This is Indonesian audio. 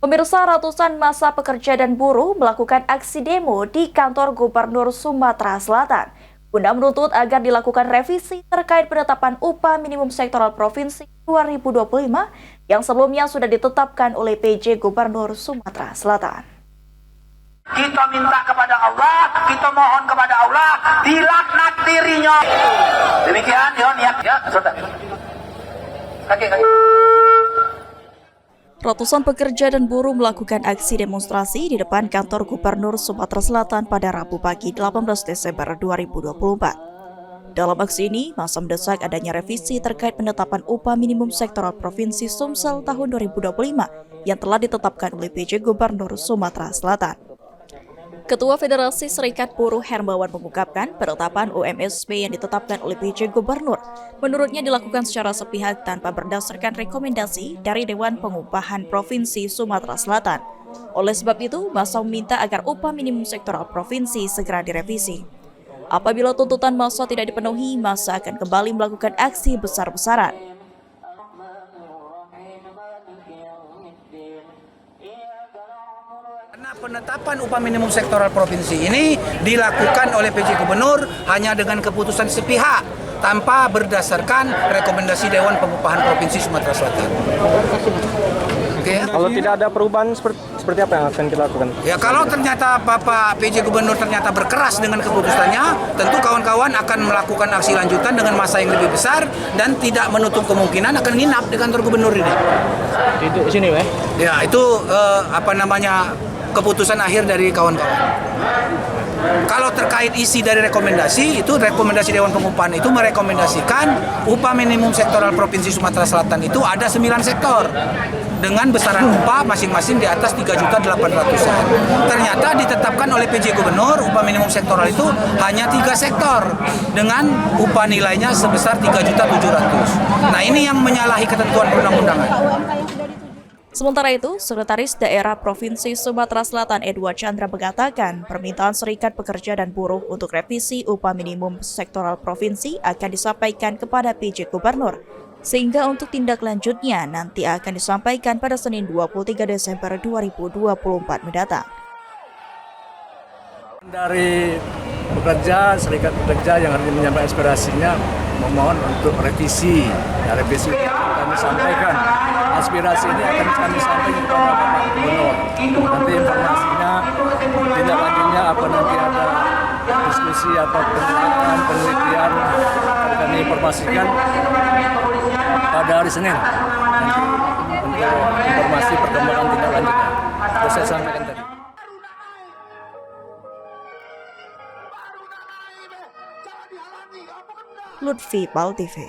Pemirsa, ratusan massa pekerja dan buruh melakukan aksi demo di kantor Gubernur Sumatera Selatan guna menuntut agar dilakukan revisi terkait penetapan upah minimum sektoral provinsi 2025 yang sebelumnya sudah ditetapkan oleh PJ Gubernur Sumatera Selatan. Kita minta kepada Allah, kita mohon kepada Allah, dilaknat dirinya. Demikian, ya, sudah. Kaki. Ratusan pekerja dan buruh melakukan aksi demonstrasi di depan kantor Gubernur Sumatera Selatan pada Rabu pagi 18 Desember 2024. Dalam aksi ini, massa mendesak adanya revisi terkait penetapan upah minimum sektoral Provinsi Sumsel tahun 2025 yang telah ditetapkan oleh PJ Gubernur Sumatera Selatan. Ketua Federasi Serikat Buruh Hermawan mengungkapkan penetapan UMSP yang ditetapkan oleh PJ Gubernur menurutnya dilakukan secara sepihak tanpa berdasarkan rekomendasi dari Dewan Pengupahan Provinsi Sumatera Selatan. Oleh sebab itu, massa meminta agar upah minimum sektoral provinsi segera direvisi. Apabila tuntutan massa tidak dipenuhi, massa akan kembali melakukan aksi besar-besaran. Karena penetapan upah minimum sektoral provinsi ini dilakukan oleh PJ Gubernur hanya dengan keputusan sepihak tanpa berdasarkan rekomendasi Dewan Pengupahan Provinsi Sumatera Selatan. Oke. Kalau tidak ada perubahan seperti apa yang akan kita lakukan? Ya, kalau ternyata Bapak PJ Gubernur ternyata berkeras dengan keputusannya, tentu kawan-kawan akan melakukan aksi lanjutan dengan massa yang lebih besar dan tidak menutup kemungkinan akan nginap di kantor gubernur ini. Di sini, Weh? Ya, itu keputusan akhir dari kawan-kawan. Kalau terkait isi dari rekomendasi, itu rekomendasi Dewan Pengupahan itu merekomendasikan upah minimum sektoral Provinsi Sumatera Selatan itu ada 9 sektor dengan besaran upah masing-masing di atas 3.800.000-an. Ternyata ditetapkan oleh PJ Gubernur upah minimum sektoral itu hanya 3 sektor dengan upah nilainya sebesar 3.700.000. Nah, ini yang menyalahi ketentuan perundang-undangan. Sementara itu, Sekretaris Daerah Provinsi Sumatera Selatan Edward Chandra mengatakan permintaan Serikat Pekerja dan Buruh untuk revisi upah minimum sektoral provinsi akan disampaikan kepada PJ Gubernur, sehingga untuk tindak lanjutnya nanti akan disampaikan pada Senin 23 Desember 2024 mendatang. Dari pekerja, Serikat Pekerja yang hari ini menyampaikan aspirasinya memohon untuk revisi. Ya, revisi kami sampaikan. Aspirasi ini akan kami sampaikan kepada Bapak Gubernur. Nanti informasinya, tindak lanjutnya apa nanti ada diskusi atau penelitian kami informasikan pada hari Senin. Nanti untuk informasi perkembangan tindak lanjutnya. Itu saya sampaikan tadi. Lutfi Pal TV.